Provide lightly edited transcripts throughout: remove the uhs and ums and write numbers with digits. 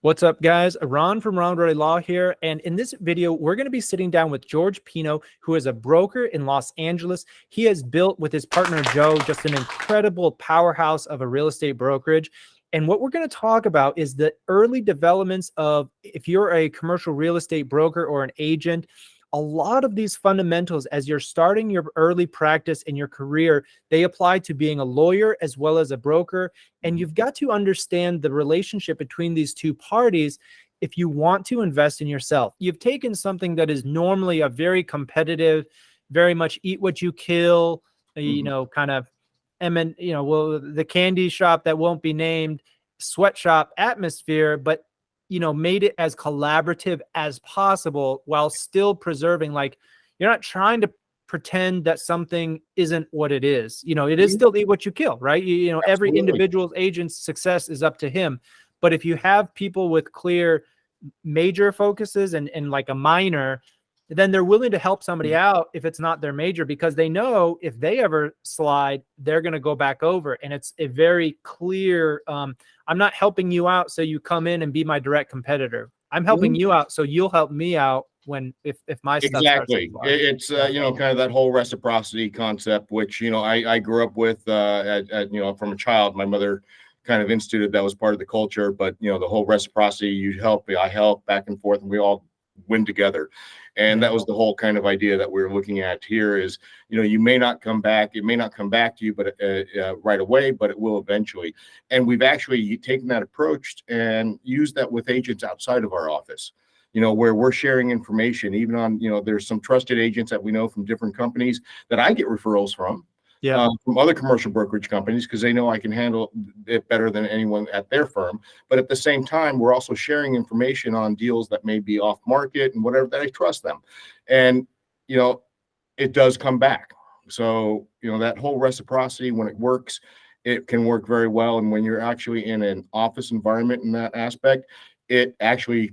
What's up, guys? Ron from Ronald Rohde Law here. And in this video, we're going to be sitting down with George Pino, who is a broker in Los Angeles. He has built with his partner, Joe, just an incredible powerhouse of a real estate brokerage. And what we're going to talk about is the early developments of, if you're a commercial real estate broker or an agent, a lot of these fundamentals as you're starting your early practice in your career, they apply to being a lawyer as well as a broker. And you've got to understand the relationship between these two parties if you want to invest in yourself. You've taken something that is normally a very competitive, very much eat what you kill, kind of, the candy shop that won't be named, sweatshop atmosphere, but made it as collaborative as possible while still preserving, like, you're not trying to pretend that something isn't what it is. It is still eat what you kill, right? Every individual's agent's success is up to him. But if you have people with clear major focuses and like a minor, then they're willing to help somebody out if it's not their major, because they know if they ever slide, they're going to go back over. And it's a very clear, I'm not helping you out so you come in and be my direct competitor. I'm helping you out so you'll help me out if my stuff exactly. It's kind of that whole reciprocity concept, which I grew up with from a child. My mother kind of instituted that was part of the culture, but the whole reciprocity, you help me, I help, back and forth, and we all win together. And that was the whole kind of idea that we're looking at here is, you may not come back. It may not come back to you, but right away, but it will eventually. And we've actually taken that approach and used that with agents outside of our office, where we're sharing information, even on, there's some trusted agents that we know from different companies that I get referrals from other commercial brokerage companies, because they know I can handle it better than anyone at their firm. But at the same time, we're also sharing information on deals that may be off market and whatever, that I trust them. And, it does come back. So, that whole reciprocity, when it works, it can work very well. And when you're actually in an office environment in that aspect, it actually,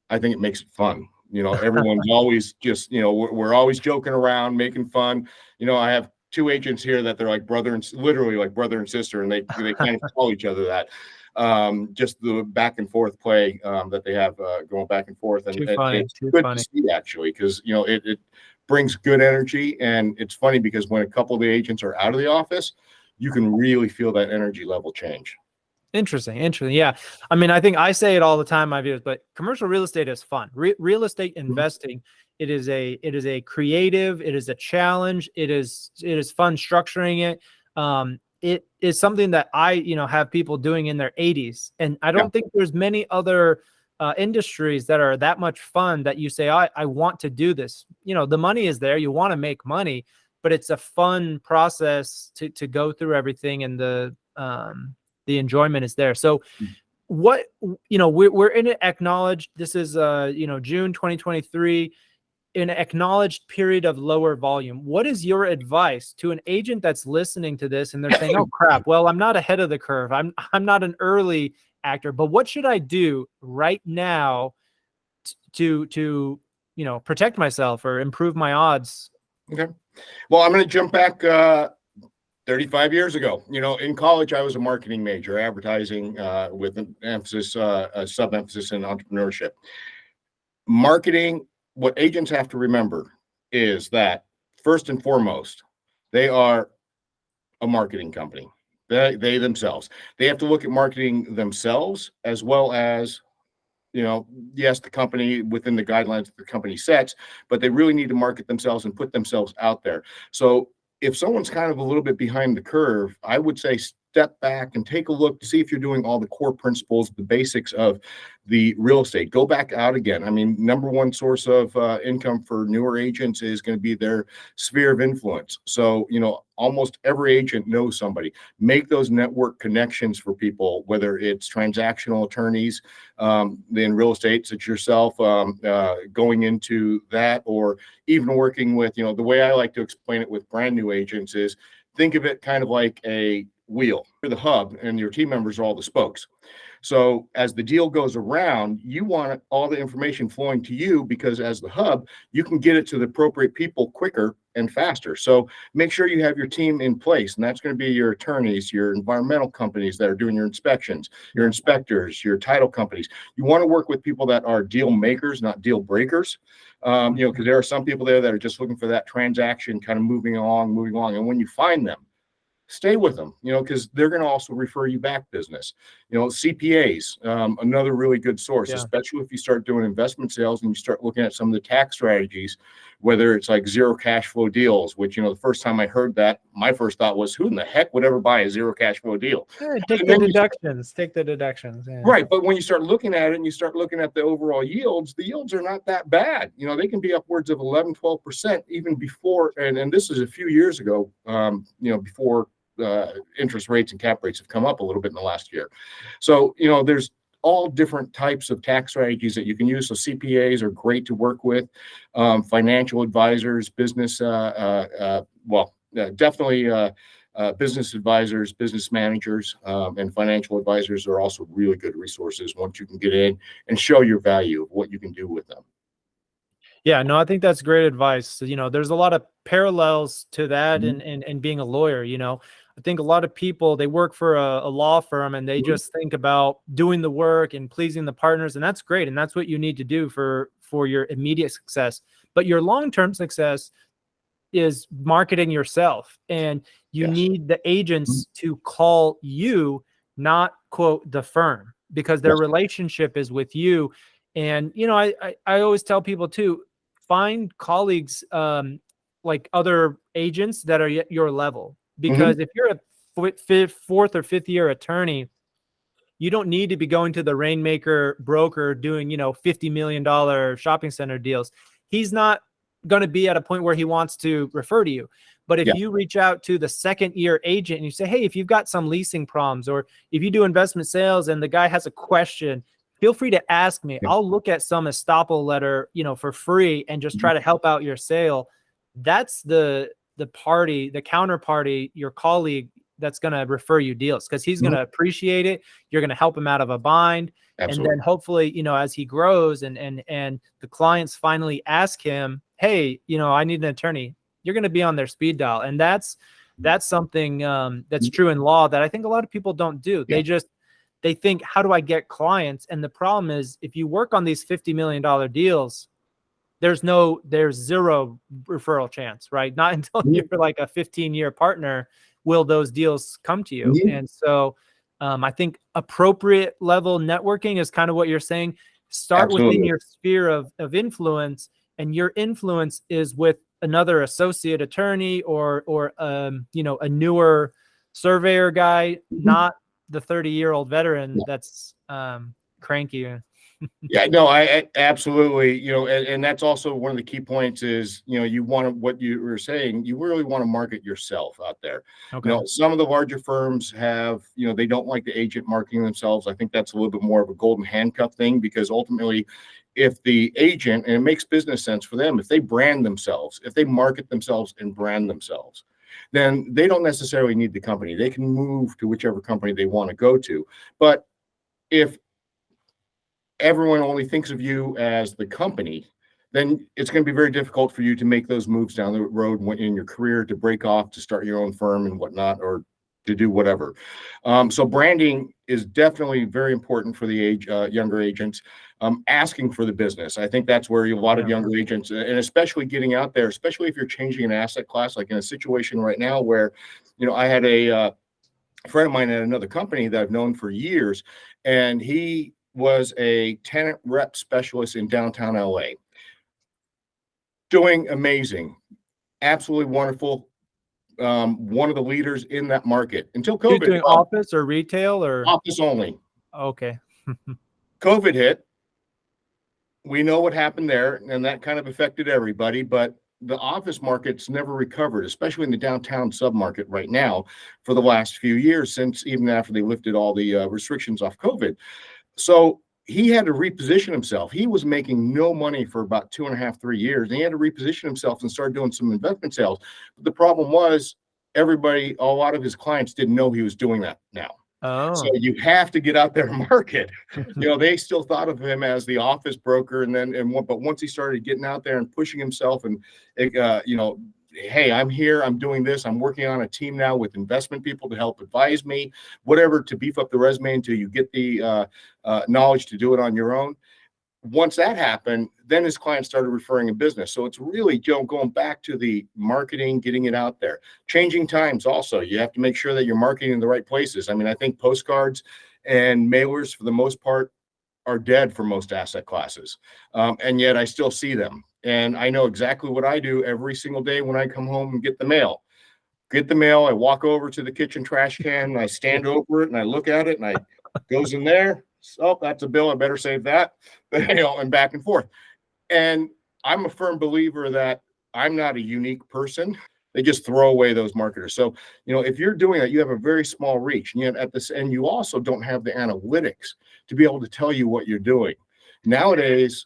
I think it makes it fun. Everyone's always just, we're always joking around, making fun. I have two agents here that they're like literally like brother and sister, and they kind of call each other that. Just the back and forth play that they have going back and forth, and it's good to see, actually, because it brings good energy. And it's funny because when a couple of the agents are out of the office, you can really feel that energy level change. Interesting. Yeah. I mean, I think I say it all the time in my videos, but commercial real estate is fun. Real estate investing, it is a creative, it is a challenge. It is fun structuring it. It is something that I, have people doing in their 80s. And I don't think there's many other industries that are that much fun that you say, I want to do this. The money is there. You want to make money, but it's a fun process to go through everything, and the enjoyment is there. So what, we're in an acknowledged, this is, June 2023, in an acknowledged period of lower volume. What is your advice to an agent that's listening to this and they're saying, oh crap, well, I'm not ahead of the curve. I'm not an early actor, but what should I do right now to protect myself or improve my odds? Okay. Well, I'm going to jump back 35 years ago. In college, I was a marketing major, advertising with an emphasis, a sub-emphasis in entrepreneurship. Marketing, what agents have to remember is that, first and foremost, they are a marketing company. They themselves. They have to look at marketing themselves, as well as, yes, the company within the guidelines that the company sets, but they really need to market themselves and put themselves out there. So if someone's kind of a little bit behind the curve, I would say step back and take a look to see if you're doing all the core principles, the basics of the real estate. Go back out again. I mean, number one source of income for newer agents is going to be their sphere of influence. So, almost every agent knows somebody. Make those network connections for people, whether it's transactional attorneys in real estate, such yourself, going into that, or even working with, the way I like to explain it with brand new agents is, think of it kind of like a wheel. You're the hub and your team members are all the spokes. So as the deal goes around, you want all the information flowing to you, because as the hub, you can get it to the appropriate people quicker and faster. So make sure you have your team in place, and that's going to be your attorneys, your environmental companies that are doing your inspections, your inspectors, your title companies. You want to work with people that are deal makers, not deal breakers. Because there are some people there that are just looking for that transaction kind of moving along. And when you find them, stay with them, because they're going to also refer you back business. CPAs, another really good source, especially if you start doing investment sales and you start looking at some of the tax strategies, whether it's like zero cash flow deals, which, the first time I heard that, my first thought was, who in the heck would ever buy a zero cash flow deal? Take the deductions. Yeah. Right. But when you start looking at it and you start looking at the overall yields, the yields are not that bad. They can be upwards of 11, 12% even before. And this is a few years ago, before interest rates and cap rates have come up a little bit in the last year. So, there's all different types of tax strategies that you can use. So CPAs are great to work with. Financial advisors, business, definitely business advisors, business managers, and financial advisors are also really good resources once you can get in and show your value of what you can do with them. Yeah, no, I think that's great advice. So, there's a lot of parallels to that and being a lawyer. I think a lot of people, they work for a law firm and they just think about doing the work and pleasing the partners, and that's great. And that's what you need to do for your immediate success. But your long-term success is marketing yourself, and you need the agents to call you, not quote the firm, because their relationship is with you. And, I always tell people too, find colleagues, like other agents that are at your level, because if you're a fourth or fifth year attorney, you don't need to be going to the rainmaker broker doing, $50 million shopping center deals. He's not going to be at a point where he wants to refer to you. But if you reach out to the second year agent and you say, hey, if you've got some leasing problems, or if you do investment sales and the guy has a question, feel free to ask me. I'll look at some estoppel letter, for free, and just try to help out your sale. That's the counterparty, your colleague, that's going to refer you deals, because he's going to appreciate it. You're going to help him out of a bind. Absolutely. And then hopefully, as he grows and the clients finally ask him, hey, I need an attorney, you're going to be on their speed dial. And that's something that's true in law that I think a lot of people don't do. They think, how do I get clients? And the problem is, if you work on these $50 million deals, there's zero referral chance, right? Not until you're like a 15-year partner will those deals come to you. And so I think appropriate level networking is kind of what you're saying. Start within your sphere of influence, and your influence is with another associate attorney or a newer surveyor guy, not the 30-year-old veteran that's cranky. Yeah, no, I absolutely, and that's also one of the key points is, you want to, what you were saying, you really want to market yourself out there. Okay. Some of the larger firms have, they don't like the agent marketing themselves. I think that's a little bit more of a golden handcuff thing, because ultimately, if the agent, and it makes business sense for them, if they brand themselves, if they market themselves and brand themselves, then they don't necessarily need the company. They can move to whichever company they want to go to. But if everyone only thinks of you as the company, then it's going to be very difficult for you to make those moves down the road in your career, to break off, to start your own firm and whatnot, or to do whatever. So branding is definitely very important for the younger agents. Asking for the business, I think that's where a lot of younger agents, and especially getting out there, especially if you're changing an asset class, like in a situation right now where, I had a friend of mine at another company that I've known for years, and he was a tenant rep specialist in downtown LA. Doing amazing, absolutely wonderful. One of the leaders in that market until COVID. You're doing office or retail or office only? Okay. COVID hit. We know what happened there, and that kind of affected everybody, but the office market's never recovered, especially in the downtown submarket right now for the last few years, since even after they lifted all the restrictions off COVID. So he had to reposition himself. He was making no money for about 2.5, 3 years. And he had to reposition himself and start doing some investment sales. But the problem was a lot of his clients didn't know he was doing that now. So Oh. you have to get out there and market. They still thought of him as the office broker, but once he started getting out there and pushing himself, and hey, I'm here, I'm doing this, I'm working on a team now with investment people to help advise me, whatever, to beef up the resume until you get the knowledge to do it on your own. Once that happened, then his clients started referring in business. So it's really, going back to the marketing, getting it out there. Changing times also. You have to make sure that you're marketing in the right places. I mean, I think postcards and mailers, for the most part, are dead for most asset classes. And yet I still see them. And I know exactly what I do every single day when I come home and get the mail. I walk over to the kitchen trash can, and I stand over it, and I look at it, and I goes in there. Oh, that's a bill. I better save that, and back and forth. And I'm a firm believer that I'm not a unique person. They just throw away those marketers. So, if you're doing that, you have a very small reach. And yet at this end, you also don't have the analytics to be able to tell you what you're doing. Nowadays,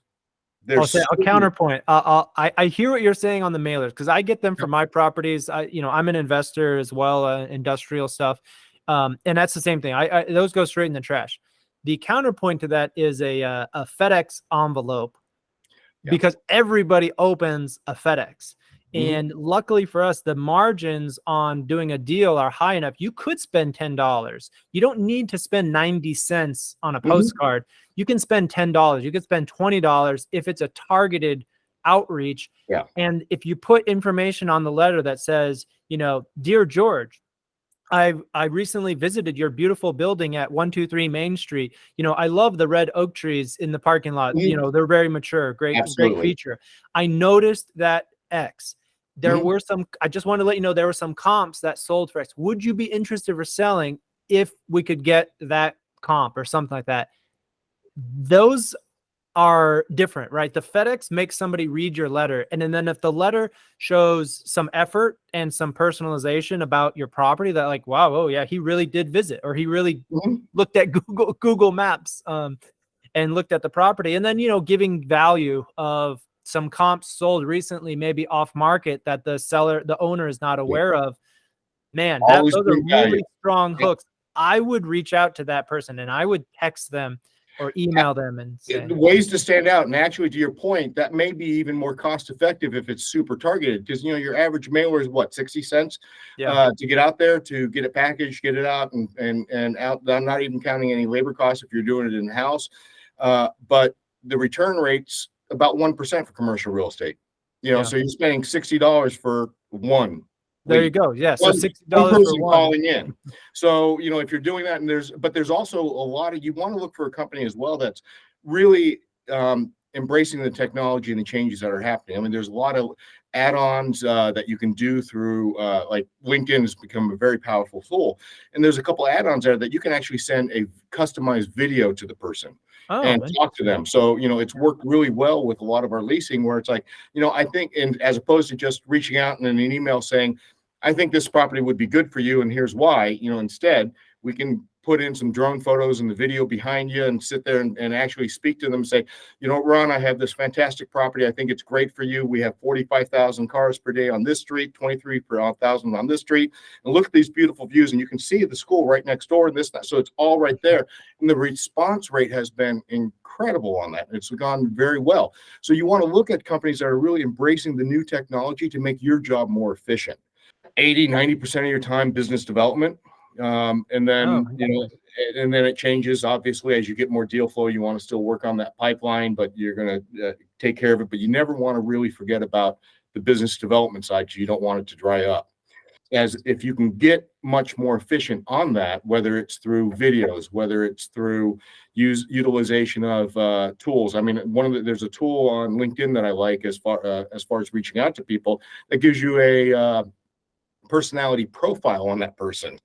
I'll say a counterpoint. I hear what you're saying on the mailers, because I get them for my properties. I'm an investor as well, industrial stuff. And that's the same thing. Those go straight in the trash. The counterpoint to that is a FedEx envelope, because everybody opens a FedEx. And luckily for us, the margins on doing a deal are high enough. You could spend $10. You don't need to spend 90 cents on a postcard. You can spend $10. You could spend $20 if it's a targeted outreach. Yeah. And if you put information on the letter that says, Dear George, I recently visited your beautiful building at 123 Main Street. I love the red oak trees in the parking lot. They're very mature, great feature. I noticed that X. There were some, I just want to let you know, there were some comps that sold for X. Would you be interested for selling if we could get that comp or something like that? Those are different, right? The FedEx makes somebody read your letter. And then if the letter shows some effort and some personalization about your property, that like, wow, oh yeah, he really did visit, or he really looked at Google Maps and looked at the property. And then, giving value of some comps sold recently, maybe off market, that the owner is not aware of. Man, those are really strong hooks. I would reach out to that person, and I would text them or email them and say ways to stand out. And actually, to your point, that may be even more cost effective if it's super targeted, because your average mailer is what, 60 cents to get out there, to get it packaged, get it out and out. I'm not even counting any labor costs if you're doing it in house. But the return rate's about 1% for commercial real estate. So you're spending $60 for one. There you go. Yeah. So $60 person calling in. So, if you're doing that, and there's also a lot of, you want to look for a company as well that's really embracing the technology and the changes that are happening. I mean, there's a lot of add-ons that you can do through like LinkedIn has become a very powerful tool. And there's a couple add-ons there that you can actually send a customized video to the person and talk to them. So, it's worked really well with a lot of our leasing, where it's like, I think, and as opposed to just reaching out in an email saying, I think this property would be good for you, and here's why, instead we can put in some drone photos and the video behind you and sit there and actually speak to them and say, Ron, I have this fantastic property. I think it's great for you. We have 45,000 cars per day on this street, 23 per 1,000 on this street. And look at these beautiful views. And you can see the school right next door and this. So it's all right there. And the response rate has been incredible on that. It's gone very well. So you want to look at companies that are really embracing the new technology to make your job more efficient. 80-90% of your time business development. And then, and then it changes, obviously, as you get more deal flow. You want to still work on that pipeline, but you're going to take care of it. But you never want to really forget about the business development side, because you don't want it to dry up. As if you can get much more efficient on that, whether it's through videos, whether it's through utilization of tools. I mean, there's a tool on LinkedIn that I like as far as reaching out to people, that gives you a personality profile on that person.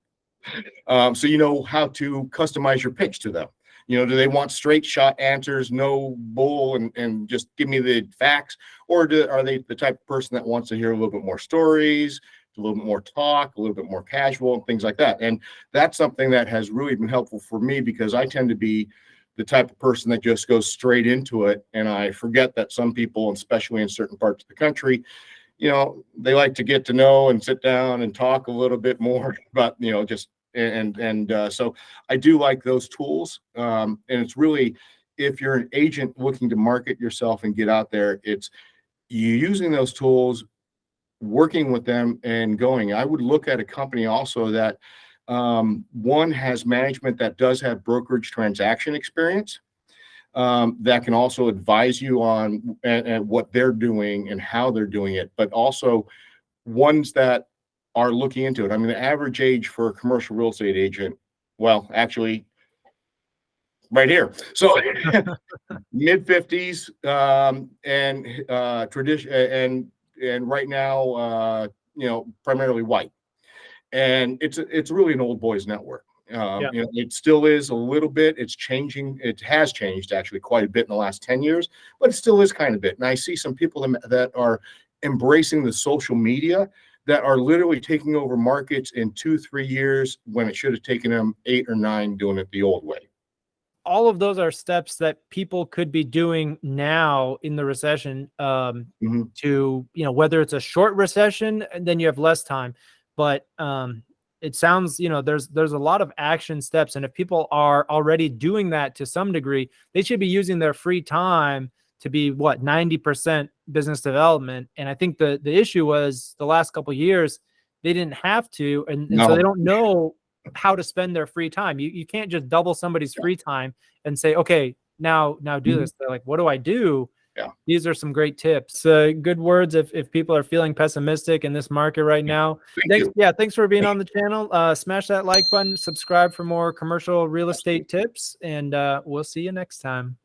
So you know how to customize your pitch to them. Do they want straight shot answers, no bull, and just give me the facts? Or are they the type of person that wants to hear a little bit more stories, a little bit more talk, a little bit more casual, and things like that? And that's something that has really been helpful for me, because I tend to be the type of person that just goes straight into it. And I forget that some people, especially in certain parts of the country, they like to get to know and sit down and talk a little bit more about, just So I do like those tools. And it's really, if you're an agent looking to market yourself and get out there, it's you using those tools, working with them and going. I would look at a company also that one has management that does have brokerage transaction experience, that can also advise you on and what they're doing and how they're doing it, but also ones that are looking into it. I mean, the average age for a commercial real estate agent, well, actually, right here. So mid 50s, and tradition, and right now, primarily white. And it's really an old boys network. Yeah. It still is a little bit. It's changing. It has changed actually quite a bit in the last 10 years, but it still is kind of bit. And I see some people that are embracing the social media that are literally taking over markets in 2-3 years when it should have taken them 8 or 9 doing it the old way. All of those are steps that people could be doing now in the recession, to, whether it's a short recession, and then you have less time. But it sounds, there's a lot of action steps. And if people are already doing that to some degree, they should be using their free time to be 90% business development. And I think the issue was the last couple of years, they didn't have to. And so they don't know how to spend their free time. You can't just double somebody's free time and say, okay, now do this. They're like, what do I do? Yeah. These are some great tips. Good words if people are feeling pessimistic in this market right now. Thanks for being on the channel. Smash that like button, subscribe for more commercial real estate tips, and we'll see you next time.